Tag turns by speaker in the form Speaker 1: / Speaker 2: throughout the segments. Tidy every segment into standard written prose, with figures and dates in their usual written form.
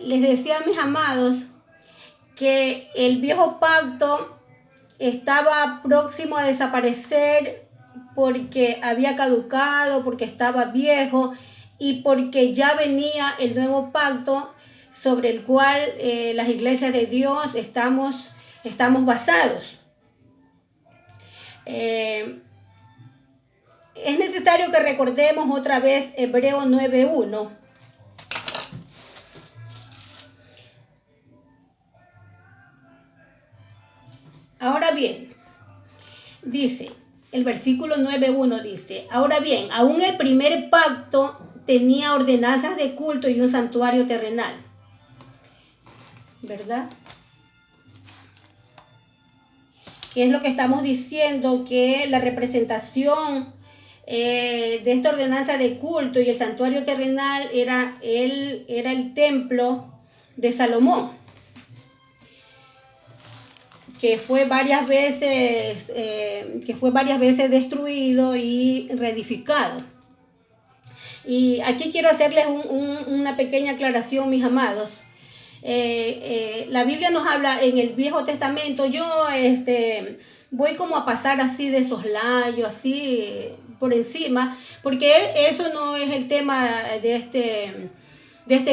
Speaker 1: les decía a mis amados que el viejo pacto estaba próximo a desaparecer porque había caducado, porque estaba viejo y porque ya venía el nuevo pacto sobre el cual las iglesias de Dios estamos basados. Es necesario que recordemos otra vez Hebreos 9:1. Ahora bien, dice, el versículo 9:1 dice, ahora bien, aún el primer pacto tenía ordenanzas de culto y un santuario terrenal, ¿verdad? ¿Qué es lo que estamos diciendo? Que la representación de esta ordenanza de culto y el santuario terrenal era el templo de Salomón, que fue varias veces destruido y reedificado. Y aquí quiero hacerles una pequeña aclaración, mis amados. La Biblia nos habla en el Viejo Testamento. Yo voy como a pasar así de soslayo, así por encima, porque eso no es el tema de este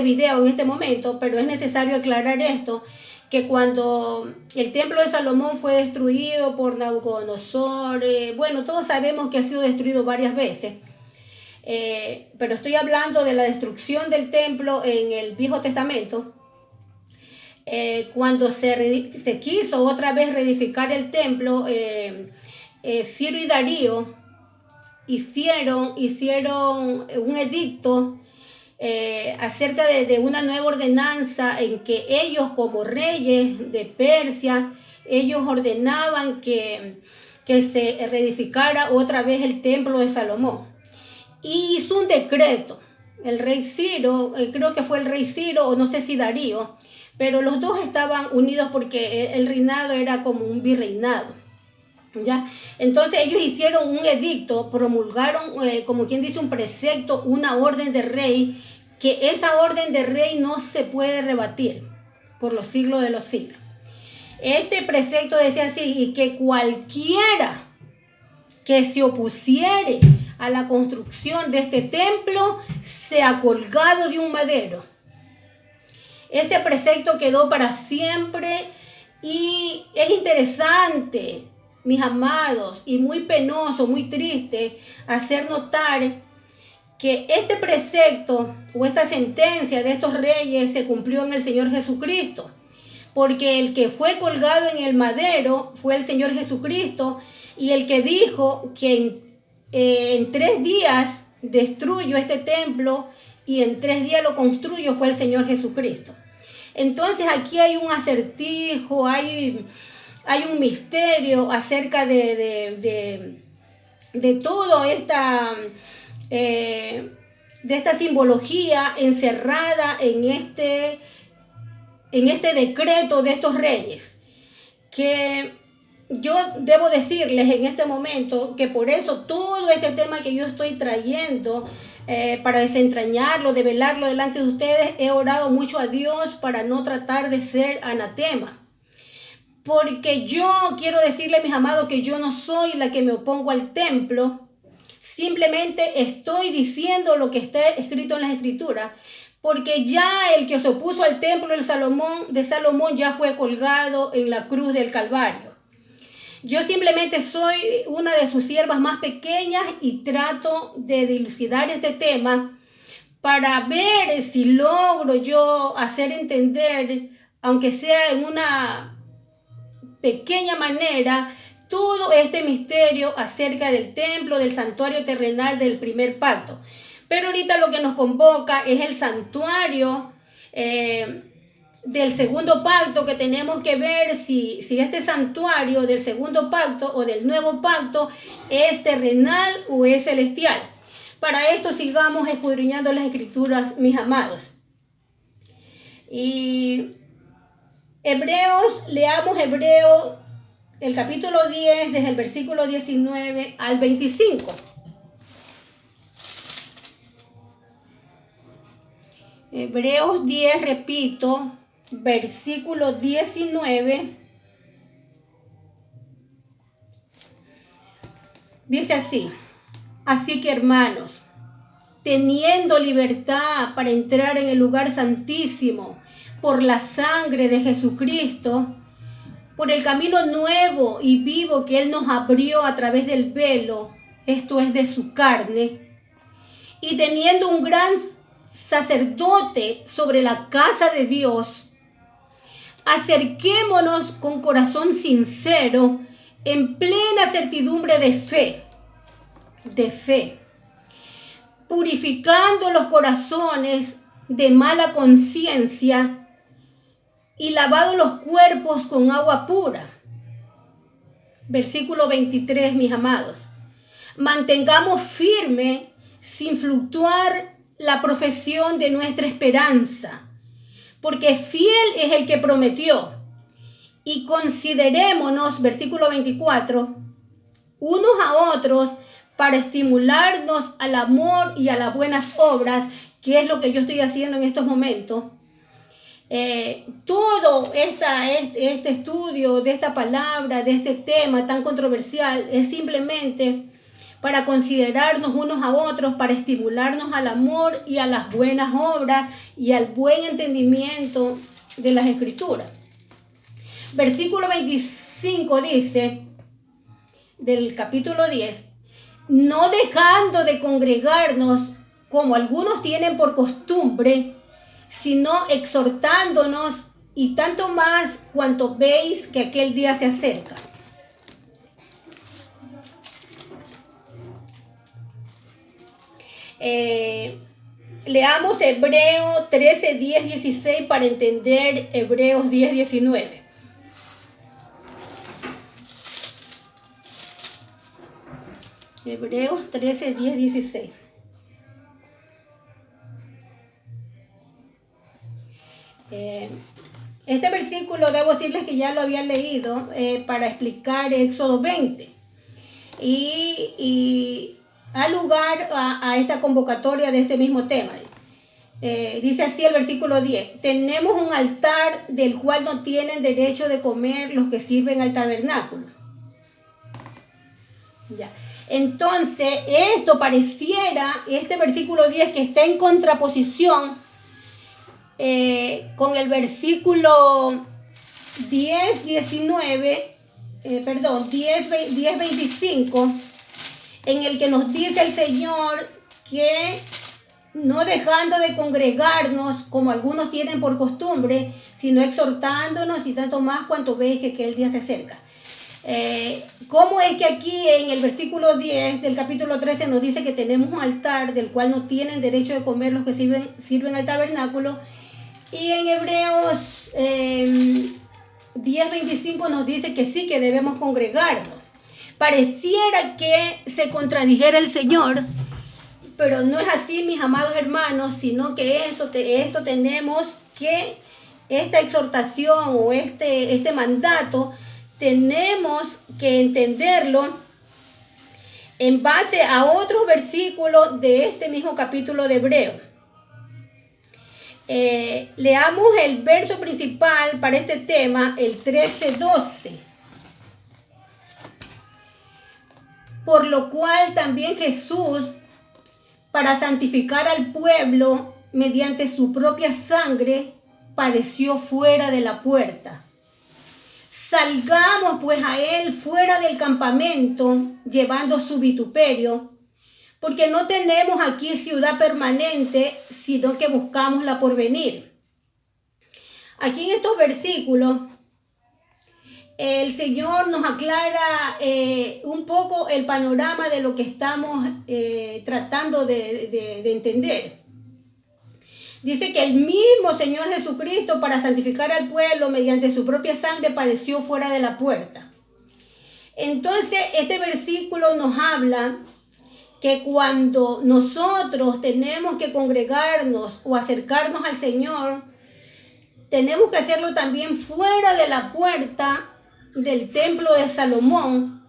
Speaker 1: video en este momento, pero es necesario aclarar esto, que cuando el templo de Salomón fue destruido por Nabucodonosor, bueno, todos sabemos que ha sido destruido varias veces, pero estoy hablando de la destrucción del templo en el Viejo Testamento. Cuando se quiso otra vez reedificar el templo, Ciro y Darío hicieron un edicto acerca de una nueva ordenanza en que ellos, como reyes de Persia, ellos ordenaban que se reedificara otra vez el templo de Salomón. Y hizo un decreto, el rey Ciro, creo que fue el rey Ciro o no sé si Darío, pero los dos estaban unidos porque el reinado era como un virreinado, ¿ya? Entonces ellos hicieron un edicto, promulgaron, como quien dice, un precepto, una orden de rey, que esa orden de rey no se puede rebatir por los siglos de los siglos. Este precepto decía así, y que cualquiera que se opusiere a la construcción de este templo sea colgado de un madero. Ese precepto quedó para siempre y es interesante, mis amados, y muy penoso, muy triste hacer notar que este precepto o esta sentencia de estos reyes se cumplió en el Señor Jesucristo, porque el que fue colgado en el madero fue el Señor Jesucristo, y el que dijo que en 3 días destruyo este templo y en 3 días lo construyo fue el Señor Jesucristo. Entonces aquí hay un acertijo, hay un misterio acerca de toda esta simbología encerrada en este decreto de estos reyes, que yo debo decirles en este momento que por eso todo este tema que yo estoy trayendo, para desentrañarlo, develarlo delante de ustedes, he orado mucho a Dios para no tratar de ser anatema. Porque yo quiero decirle, mis amados, que yo no soy la que me opongo al templo. Simplemente estoy diciendo lo que está escrito en las Escrituras. Porque ya el que se opuso al templo de Salomón ya fue colgado en la cruz del Calvario. Yo simplemente soy una de sus siervas más pequeñas y trato de dilucidar este tema para ver si logro yo hacer entender, aunque sea en una pequeña manera, todo este misterio acerca del templo, del santuario terrenal del primer pacto. Pero ahorita lo que nos convoca es el santuario del segundo pacto, que tenemos que ver si este santuario del segundo pacto o del nuevo pacto es terrenal o es celestial. Para esto sigamos escudriñando las Escrituras, mis amados. Y leamos Hebreos, el capítulo 10, desde el versículo 19 al 25. Hebreos 10, repito, versículo 19. Dice así: así que, hermanos, teniendo libertad para entrar en el lugar santísimo por la sangre de Jesucristo, por el camino nuevo y vivo que Él nos abrió a través del velo, esto es de su carne, y teniendo un gran sacerdote sobre la casa de Dios, acerquémonos con corazón sincero, en plena certidumbre de fe, purificando los corazones de mala conciencia y lavado los cuerpos con agua pura. Versículo 23, mis amados. Mantengamos firme, sin fluctuar, la profesión de nuestra esperanza, porque fiel es el que prometió. Y considerémonos, versículo 24, unos a otros para estimularnos al amor y a las buenas obras, que es lo que yo estoy haciendo en estos momentos. Todo este estudio de esta palabra, de este tema tan controversial, es simplemente para considerarnos unos a otros, para estimularnos al amor y a las buenas obras y al buen entendimiento de las Escrituras. Versículo 25 dice, del capítulo 10, no dejando de congregarnos como algunos tienen por costumbre, sino exhortándonos, y tanto más cuanto veis que aquel día se acerca. Leamos Hebreos 13, 10, 16 para entender Hebreos 10, 19. Hebreos 13, 10, 16. Este versículo debo decirles que ya lo había leído para explicar Éxodo 20 y da lugar a esta convocatoria de este mismo tema. Dice así el versículo 10: tenemos un altar del cual no tienen derecho de comer los que sirven al tabernáculo. Ya. Entonces, esto pareciera, este versículo 10 que está en contraposición con el versículo 10, 25, en el que nos dice el Señor que no dejando de congregarnos como algunos tienen por costumbre, sino exhortándonos, y tanto más cuanto veis que aquel día se acerca. ¿Cómo es que aquí en el versículo 10 del capítulo 13 nos dice que tenemos un altar del cual no tienen derecho de comer los que sirven al tabernáculo? Y en Hebreos 10:25 nos dice que sí, que debemos congregarnos. Pareciera que se contradijera el Señor, pero no es así, mis amados hermanos, sino que esto tenemos que, esta exhortación o este mandato, tenemos que entenderlo en base a otros versículos de este mismo capítulo de Hebreos. Leamos el verso principal para este tema, el 13:12. Por lo cual también Jesús, para santificar al pueblo mediante su propia sangre, padeció fuera de la puerta. Salgamos pues a él fuera del campamento, llevando su vituperio, porque no tenemos aquí ciudad permanente, sino que buscamos la porvenir. Aquí en estos versículos, el Señor nos aclara un poco el panorama de lo que estamos tratando de entender. Dice que el mismo Señor Jesucristo, para santificar al pueblo mediante su propia sangre, padeció fuera de la puerta. Entonces, este versículo nos habla que cuando nosotros tenemos que congregarnos o acercarnos al Señor, tenemos que hacerlo también fuera de la puerta del templo de Salomón,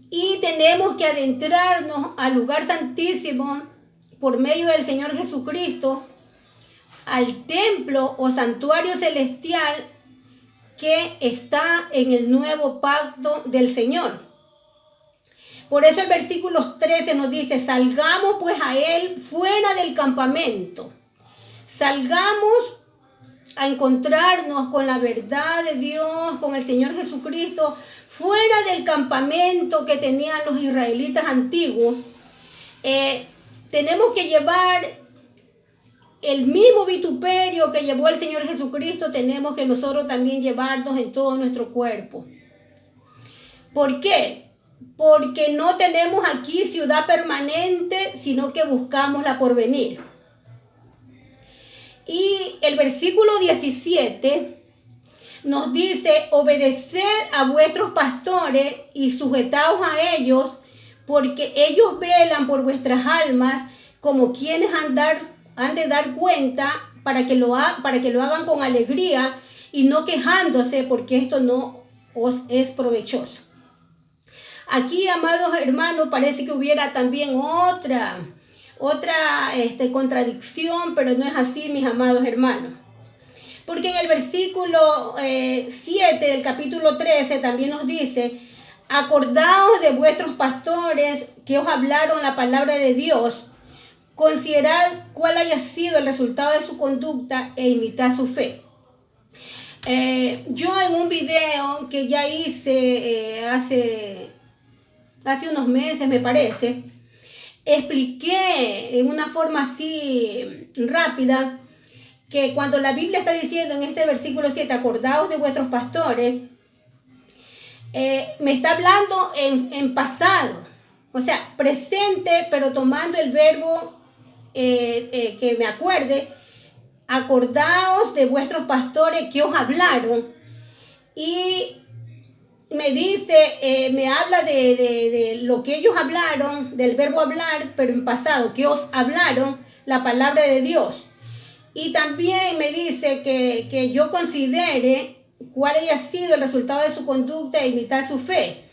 Speaker 1: y tenemos que adentrarnos al lugar santísimo por medio del Señor Jesucristo, al templo o santuario celestial que está en el nuevo pacto del Señor. Por eso el versículo 13 nos dice, salgamos pues a él fuera del campamento. Salgamos a encontrarnos con la verdad de Dios, con el Señor Jesucristo, fuera del campamento que tenían los israelitas antiguos. Tenemos que llevar el mismo vituperio que llevó el Señor Jesucristo, tenemos que nosotros también llevarnos en todo nuestro cuerpo. ¿Por qué? Porque no tenemos aquí ciudad permanente, sino que buscamos la porvenir. Y el versículo 17 nos dice, obedeced a vuestros pastores y sujetaos a ellos, porque ellos velan por vuestras almas como quienes han de dar cuenta para que lo hagan con alegría y no quejándose, porque esto no os es provechoso. Aquí, amados hermanos, parece que hubiera también otra contradicción, pero no es así, mis amados hermanos. Porque en el versículo 7 del capítulo 13 también nos dice, acordaos de vuestros pastores que os hablaron la palabra de Dios, considerad cuál haya sido el resultado de su conducta e imitad su fe. Yo en un video que ya hice hace unos meses, me parece, expliqué en una forma así rápida que cuando la Biblia está diciendo en este versículo 7, acordaos de vuestros pastores, me está hablando en pasado, o sea, presente, pero tomando el verbo que me acuerde, acordaos de vuestros pastores que os hablaron, y me dice, me habla de lo que ellos hablaron, del verbo hablar, pero en pasado, que os hablaron la palabra de Dios. Y también me dice que yo considere cuál haya sido el resultado de su conducta e imitar su fe.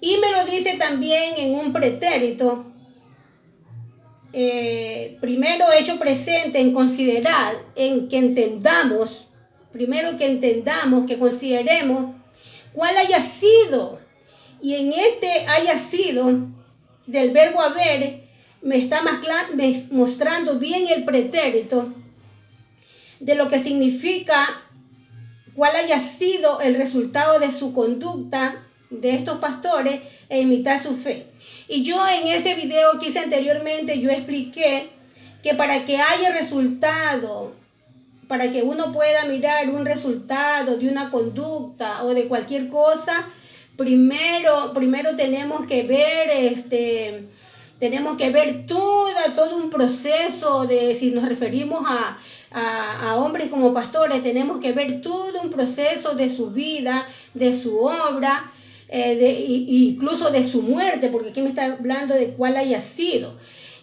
Speaker 1: Y me lo dice también en un pretérito, primero hecho presente, en considerar, en que entendamos, primero que entendamos, que consideremos cuál haya sido, y en este haya sido del verbo haber, me está mostrando bien el pretérito de lo que significa cuál haya sido el resultado de su conducta de estos pastores e imitar su fe. Y yo en ese video que hice anteriormente, yo expliqué que para que haya resultado, para que uno pueda mirar un resultado de una conducta o de cualquier cosa, primero tenemos que ver todo un proceso de, si nos referimos a hombres como pastores, tenemos que ver todo un proceso de su vida, de su obra, incluso de su muerte, porque aquí me está hablando de cuál haya sido.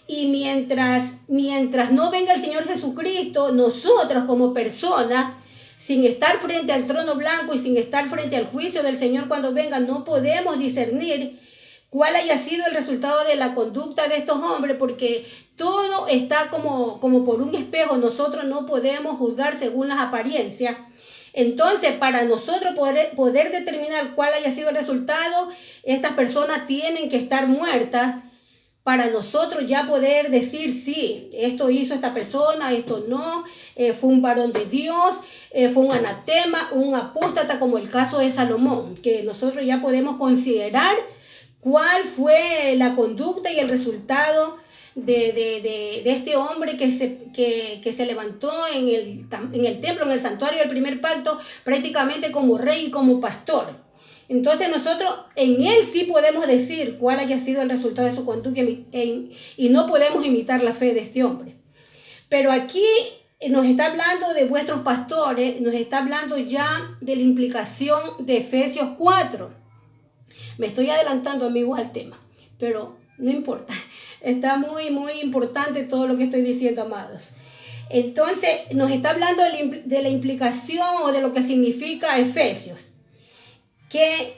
Speaker 1: Y mientras no venga el Señor Jesucristo, nosotros como personas, sin estar frente al trono blanco y sin estar frente al juicio del Señor cuando venga, no podemos discernir cuál haya sido el resultado de la conducta de estos hombres, porque todo está como por un espejo. Nosotros no podemos juzgar según las apariencias. Entonces, para nosotros poder determinar cuál haya sido el resultado, estas personas tienen que estar muertas para nosotros ya poder decir, sí, esto hizo esta persona, esto no, fue un varón de Dios, fue un anatema, un apóstata, como el caso de Salomón, que nosotros ya podemos considerar cuál fue la conducta y el resultado de este hombre que se levantó en el templo, en el santuario del primer pacto, prácticamente como rey y como pastor. Entonces nosotros en él sí podemos decir cuál haya sido el resultado de su conducta y no podemos imitar la fe de este hombre. Pero aquí nos está hablando de vuestros pastores, nos está hablando ya de la implicación de Efesios 4. Me estoy adelantando, amigos, al tema, pero no importa. Está muy, muy importante todo lo que estoy diciendo, amados. Entonces nos está hablando de la implicación o de lo que significa Efesios. Que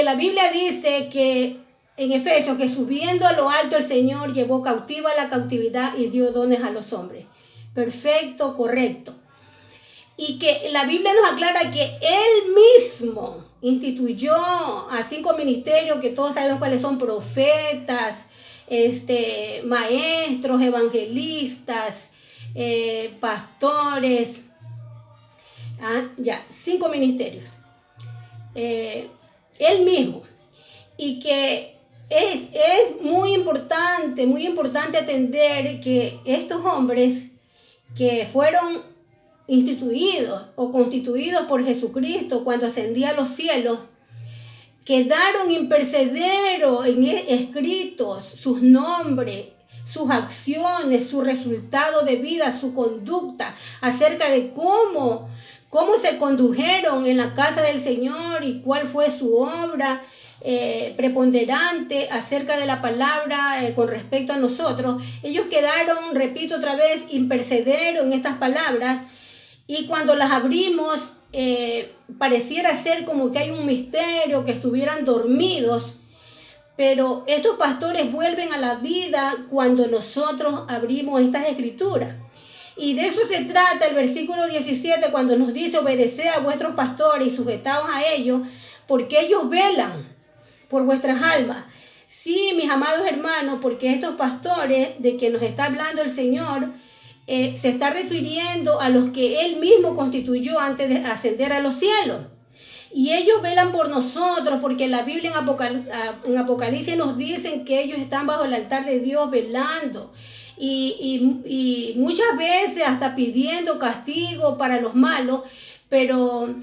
Speaker 1: la Biblia dice que en Efesios, que subiendo a lo alto el Señor llevó cautiva la cautividad y dio dones a los hombres. perfecto, correcto. Y que la Biblia nos aclara que Él mismo instituyó a 5 ministerios que todos sabemos cuáles son: profetas, maestros, evangelistas, pastores. 5 ministerios. Él mismo. Y que es muy importante entender que estos hombres que fueron instituidos o constituidos por Jesucristo cuando ascendía a los cielos, quedaron imperecederos escritos sus nombres, sus acciones, su resultado de vida, su conducta, acerca de cómo se condujeron en la casa del Señor y cuál fue su obra preponderante acerca de la palabra con respecto a nosotros. Ellos quedaron, repito otra vez, imperecederos en estas palabras, y cuando las abrimos pareciera ser como que hay un misterio, que estuvieran dormidos, pero estos pastores vuelven a la vida cuando nosotros abrimos estas escrituras. Y de eso se trata el versículo 17, cuando nos dice: obedeced a vuestros pastores y sujetaos a ellos, porque ellos velan por vuestras almas. Sí, mis amados hermanos, porque estos pastores de que nos está hablando el Señor se está refiriendo a los que Él mismo constituyó antes de ascender a los cielos. Y ellos velan por nosotros, porque la Biblia en Apocalipsis nos dicen que ellos están bajo el altar de Dios velando. Y muchas veces hasta pidiendo castigo para los malos, pero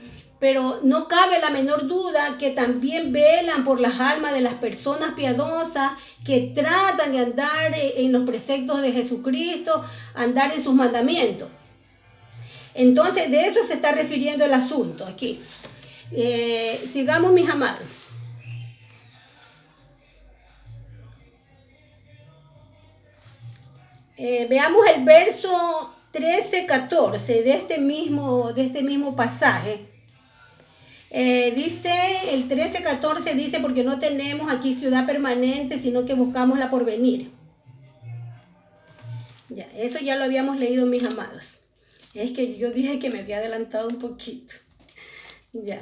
Speaker 1: no cabe la menor duda que también velan por las almas de las personas piadosas que tratan de andar en los preceptos de Jesucristo, andar en sus mandamientos. Entonces, de eso se está refiriendo el asunto aquí. Sigamos, mis amados. Veamos el verso 13-14 de este mismo pasaje. Dice el 13-14, dice: porque no tenemos aquí ciudad permanente, sino que buscamos la porvenir. Ya, eso ya lo habíamos leído, mis amados. Es que yo dije que me había adelantado un poquito. Ya.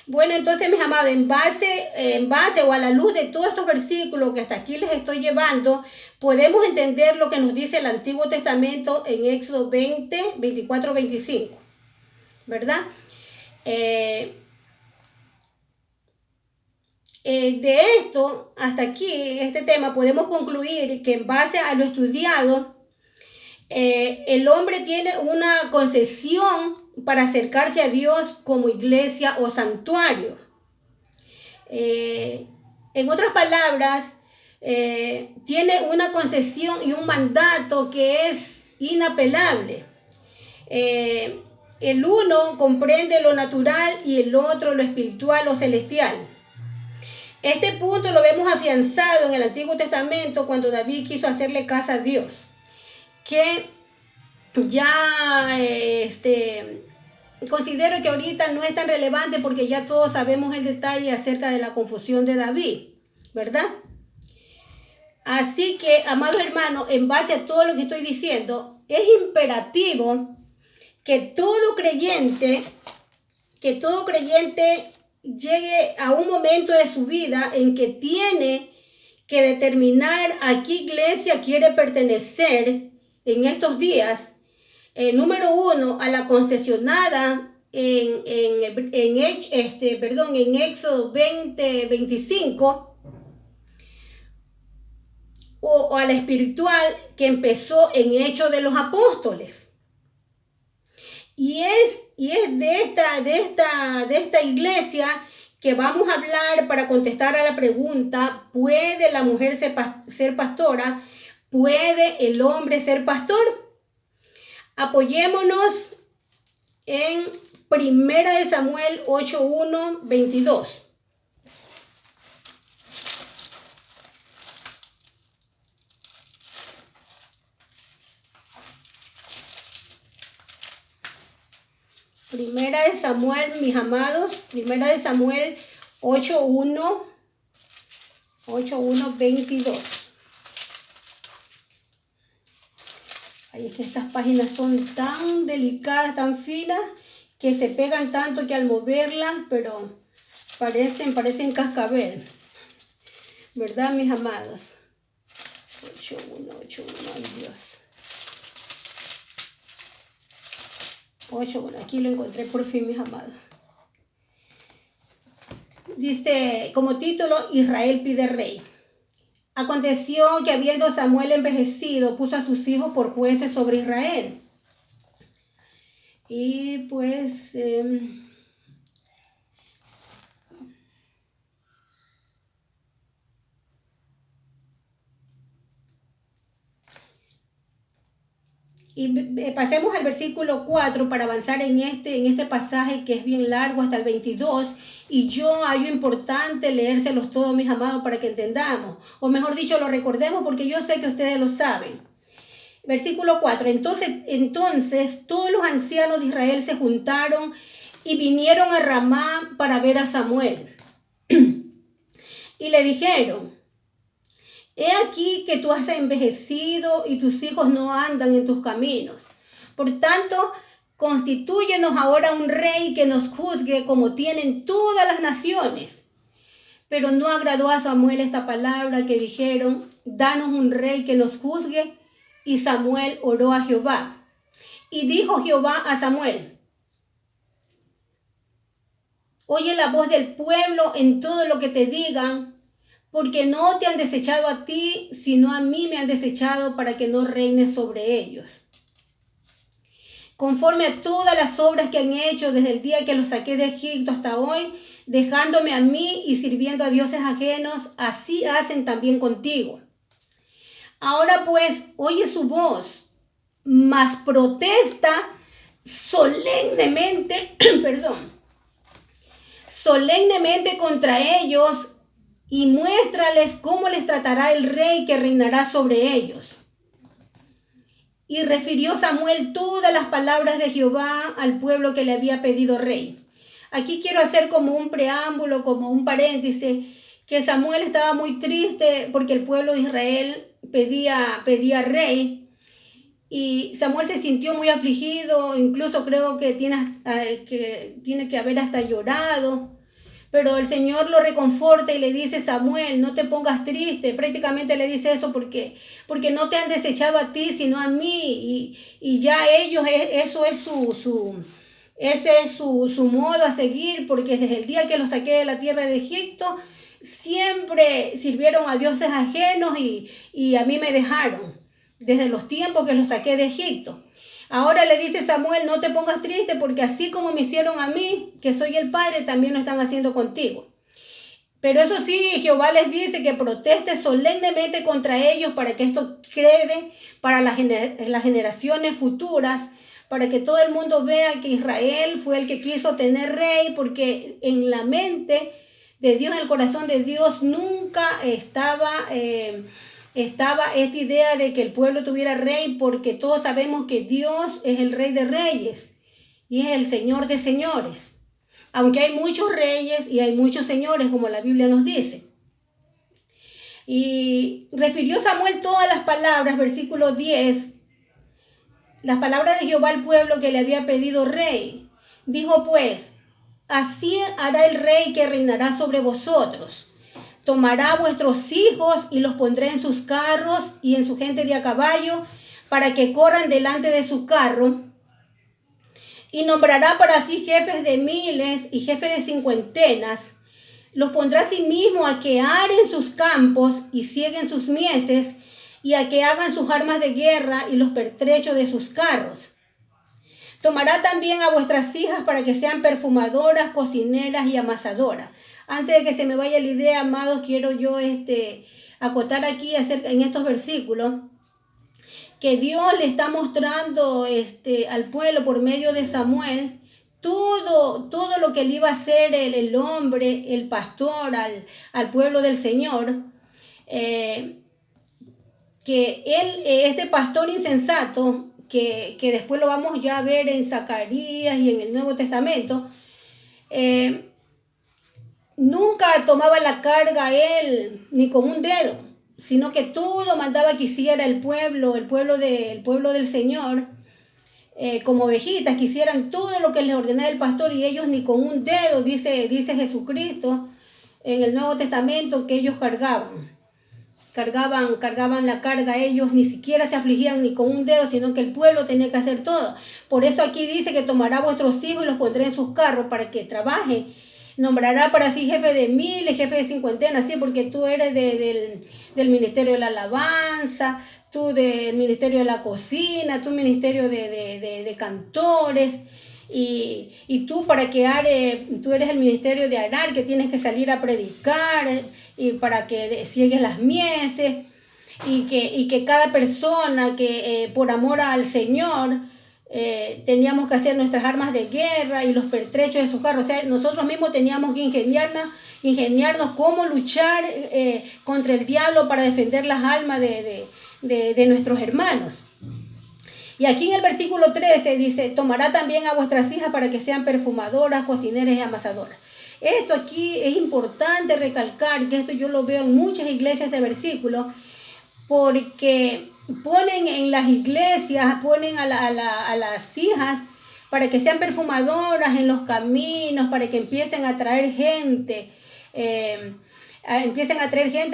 Speaker 1: Bueno, entonces, mis amados, en base o a la luz de todos estos versículos que hasta aquí les estoy llevando, podemos entender lo que nos dice el Antiguo Testamento en Éxodo 20, 24, 25. ¿Verdad? De esto, hasta aquí, este tema, podemos concluir que en base a lo estudiado, el hombre tiene una concesión para acercarse a Dios como iglesia o santuario. En otras palabras, tiene una concesión y un mandato que es inapelable. El uno comprende lo natural y el otro lo espiritual o celestial. Este punto lo vemos afianzado en el Antiguo Testamento cuando David quiso hacerle casa a Dios, que ya considero que ahorita no es tan relevante porque ya todos sabemos el detalle acerca de la confusión de David, ¿verdad? Así que, amados hermanos, en base a todo lo que estoy diciendo, es imperativo que todo creyente llegue a un momento de su vida en que tiene que determinar a qué iglesia quiere pertenecer en estos días. Número 1, a la concesionada en Éxodo 20, 25, o a la espiritual que empezó en Hechos de los Apóstoles. Y es de esta iglesia que vamos a hablar para contestar a la pregunta: ¿puede la mujer ser pastora? ¿Puede el hombre ser pastor? Apoyémonos en 1 Samuel 8:1, 22. Primera de Samuel, mis amados, Primera de Samuel 8:1, 22. Ay, es que estas páginas son tan delicadas, tan finas, que se pegan tanto que al moverlas, pero parecen cascabel. ¿Verdad, mis amados? 8.1, 8.1, ay Dios. 8.1, aquí lo encontré por fin, mis amados. Dice, como título, Israel pide rey. Aconteció que habiendo Samuel envejecido, puso a sus hijos por jueces sobre Israel. Y pues... Y pasemos al versículo 4 para avanzar en este pasaje que es bien largo hasta el 22. Y yo hallo importante leérselos todos, mis amados, para que entendamos. O mejor dicho, lo recordemos porque yo sé que ustedes lo saben. Versículo 4. Entonces todos los ancianos de Israel se juntaron y vinieron a Ramá para ver a Samuel. Y le dijeron: he aquí que tú has envejecido y tus hijos no andan en tus caminos. Por tanto, constitúyenos ahora un rey que nos juzgue como tienen todas las naciones. Pero no agradó a Samuel esta palabra que dijeron: danos un rey que nos juzgue. Y Samuel oró a Jehová. Y dijo Jehová a Samuel: oye la voz del pueblo en todo lo que te digan, porque no te han desechado a ti, sino a mí me han desechado para que no reines sobre ellos. Conforme a todas las obras que han hecho desde el día que los saqué de Egipto hasta hoy, dejándome a mí y sirviendo a dioses ajenos, así hacen también contigo. Ahora pues, oye su voz, mas protesta solemnemente, solemnemente contra ellos, y muéstrales cómo les tratará el rey que reinará sobre ellos. Y refirió Samuel todas las palabras de Jehová al pueblo que le había pedido rey. Aquí quiero hacer como un preámbulo, como un paréntesis, que Samuel estaba muy triste porque el pueblo de Israel pedía rey. Y Samuel se sintió muy afligido, incluso creo que tiene que haber hasta llorado. Pero el Señor lo reconforta y le dice: Samuel, no te pongas triste. Prácticamente le dice eso porque no te han desechado a ti, sino a mí. Y ya ellos, eso es ese es su modo a seguir, porque desde el día que los saqué de la tierra de Egipto, siempre sirvieron a dioses ajenos y a mí me dejaron, desde los tiempos que los saqué de Egipto. Ahora le dice Samuel: no te pongas triste, porque así como me hicieron a mí, que soy el padre, también lo están haciendo contigo. Pero eso sí, Jehová les dice que proteste solemnemente contra ellos para que esto quede para las generaciones futuras, para que todo el mundo vea que Israel fue el que quiso tener rey, porque en la mente de Dios, en el corazón de Dios, nunca estaba esta idea de que el pueblo tuviera rey, porque todos sabemos que Dios es el rey de reyes y es el señor de señores. Aunque hay muchos reyes y hay muchos señores, como la Biblia nos dice. Y refirió Samuel todas las palabras, versículo 10, las palabras de Jehová al pueblo que le había pedido rey. Dijo pues: así hará el rey que reinará sobre vosotros. Tomará a vuestros hijos y los pondré en sus carros y en su gente de a caballo, para que corran delante de su carro. Y nombrará para sí jefes de miles y jefes de cincuentenas. Los pondrá a sí mismo a que aren sus campos y cieguen sus mieses, y a que hagan sus armas de guerra y los pertrechos de sus carros. Tomará también a vuestras hijas para que sean perfumadoras, cocineras y amasadoras. Antes de que se me vaya la idea, amados, quiero yo acotar aquí en estos versículos que Dios le está mostrando al pueblo por medio de Samuel todo lo que le iba a hacer el hombre, el pastor al pueblo del Señor, que él, este pastor insensato, que después lo vamos ya a ver en Zacarías y en el Nuevo Testamento, nunca tomaba la carga él ni con un dedo. sino que todo mandaba que hiciera el pueblo del Señor, como ovejitas, que hicieran todo lo que les ordenaba el pastor, y ellos ni con un dedo, dice Jesucristo en el Nuevo Testamento, que ellos cargaban la carga, ellos ni siquiera se afligían ni con un dedo, sino que el pueblo tenía que hacer todo. Por eso aquí dice que tomará a vuestros hijos y los pondré en sus carros para que trabajen. Nombrará para sí jefe de 1000 y jefe de 50, ¿sí? Porque tú eres del ministerio de la alabanza, tú del ministerio de la cocina, tú ministerio de cantores, y tú tú eres el ministerio de arar, que tienes que salir a predicar, y para que ciegues las mieses, y que cada persona que por amor al Señor teníamos que hacer nuestras armas de guerra y los pertrechos de sus carros. O sea, nosotros mismos teníamos que ingeniarnos cómo luchar contra el diablo para defender las almas de nuestros hermanos. Y aquí en el versículo 13 dice, tomará también a vuestras hijas para que sean perfumadoras, cocineras y amasadoras. Esto aquí es importante recalcar, que esto yo lo veo en muchas iglesias de versículos, porque ponen en las iglesias, ponen a las hijas para que sean perfumadoras en los caminos, para que empiecen a traer gente,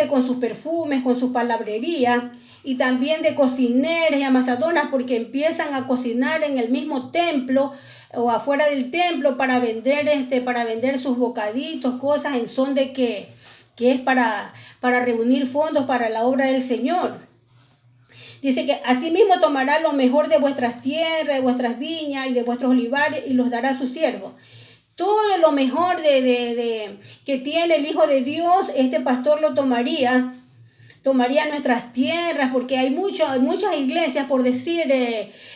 Speaker 1: con sus perfumes, con su palabrería, y también de cocineras y amasadoras, porque empiezan a cocinar en el mismo templo o afuera del templo para vender sus bocaditos, cosas en son de que es para reunir fondos para la obra del Señor. Dice que asimismo tomará lo mejor de vuestras tierras, de vuestras viñas y de vuestros olivares, y los dará a sus siervos. Todo lo mejor que tiene el Hijo de Dios, este pastor lo tomaría nuestras tierras, porque hay muchas iglesias, por decir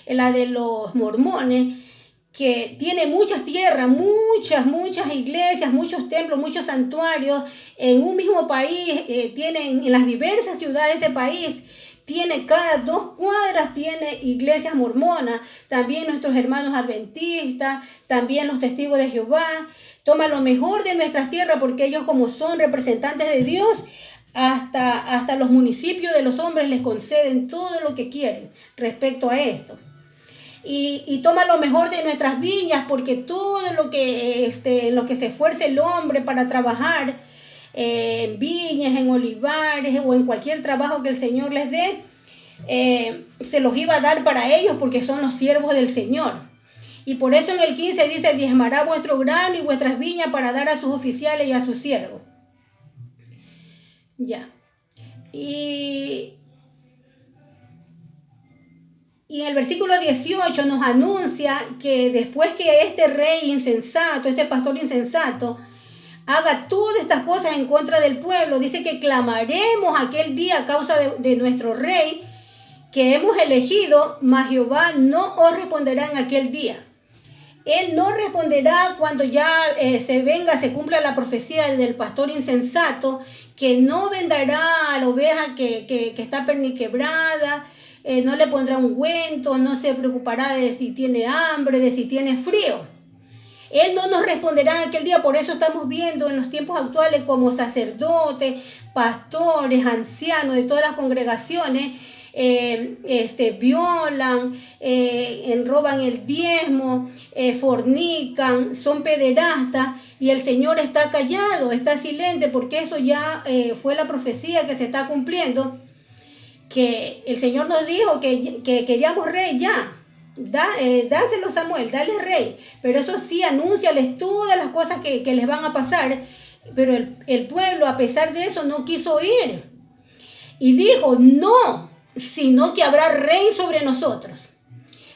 Speaker 1: la de los mormones, que tiene muchas tierras, muchas iglesias, muchos templos, muchos santuarios en un mismo país. Tienen en las diversas ciudades de ese país, tiene cada 2 cuadras, tiene iglesias mormonas. También nuestros hermanos adventistas, también los testigos de Jehová. Toma lo mejor de nuestras tierras, porque ellos, como son representantes de Dios, hasta los municipios de los hombres les conceden todo lo que quieren respecto a esto. Y toma lo mejor de nuestras viñas, porque todo lo que se esfuerce el hombre para trabajar en viñas, en olivares o en cualquier trabajo que el Señor les dé, se los iba a dar para ellos, porque son los siervos del Señor. Y por eso en el 15 dice, diezmará vuestro grano y vuestras viñas para dar a sus oficiales y a sus siervos. Ya. Y en el versículo 18 nos anuncia que después que este rey insensato, este pastor insensato, haga todas estas cosas en contra del pueblo, dice que clamaremos aquel día a causa de nuestro rey que hemos elegido, mas Jehová no os responderá en aquel día. Él no responderá cuando ya se cumpla la profecía del pastor insensato, que no vendará a la oveja que está perniquebrada, no le pondrá ungüento, no se preocupará de si tiene hambre, de si tiene frío. Él no nos responderá en aquel día. Por eso estamos viendo en los tiempos actuales como sacerdotes, pastores, ancianos de todas las congregaciones violan, roban el diezmo, fornican, son pederastas, y el Señor está callado, está silente, porque eso ya fue la profecía que se está cumpliendo, que el Señor nos dijo que queríamos rey ya. Dáselo, Samuel, dale rey, pero eso sí, anúnciales todas las cosas que les van a pasar. Pero el pueblo, a pesar de eso, no quiso oír y dijo, no, sino que habrá rey sobre nosotros.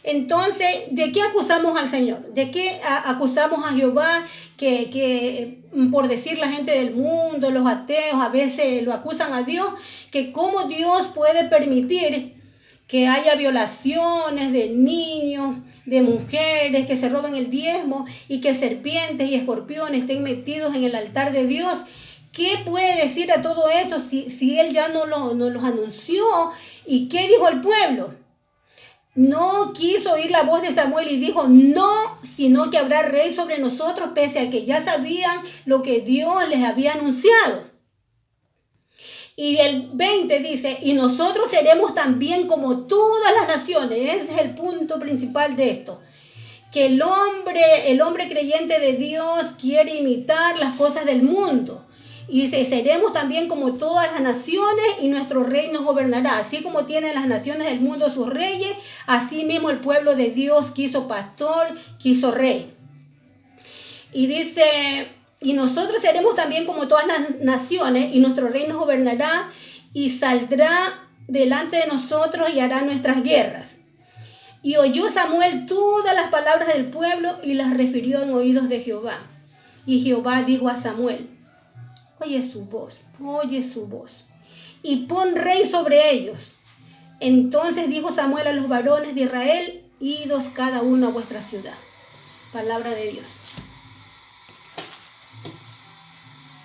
Speaker 1: Entonces, ¿de qué acusamos al Señor? ¿De qué acusamos a Jehová? Que por decir la gente del mundo, los ateos, a veces lo acusan a Dios, que cómo Dios puede permitir que haya violaciones de niños, de mujeres, que se roben el diezmo, y que serpientes y escorpiones estén metidos en el altar de Dios. ¿Qué puede decir a todo esto si Él ya no los anunció? ¿Y qué dijo el pueblo? No quiso oír la voz de Samuel y dijo, no, sino que habrá rey sobre nosotros, pese a que ya sabían lo que Dios les había anunciado. Y el 20 dice, y nosotros seremos también como todas las naciones. Ese es el punto principal de esto. Que el hombre creyente de Dios quiere imitar las cosas del mundo. Y dice, seremos también como todas las naciones y nuestro rey nos gobernará. Así como tienen las naciones del mundo sus reyes, así mismo el pueblo de Dios quiso pastor, quiso rey. Y dice, y nosotros seremos también como todas las naciones y nuestro rey nos gobernará y saldrá delante de nosotros y hará nuestras guerras. Y oyó Samuel todas las palabras del pueblo y las refirió en oídos de Jehová. Y Jehová dijo a Samuel, oye su voz, y pon rey sobre ellos. Entonces dijo Samuel a los varones de Israel, idos cada uno a vuestra ciudad. Palabra de Dios.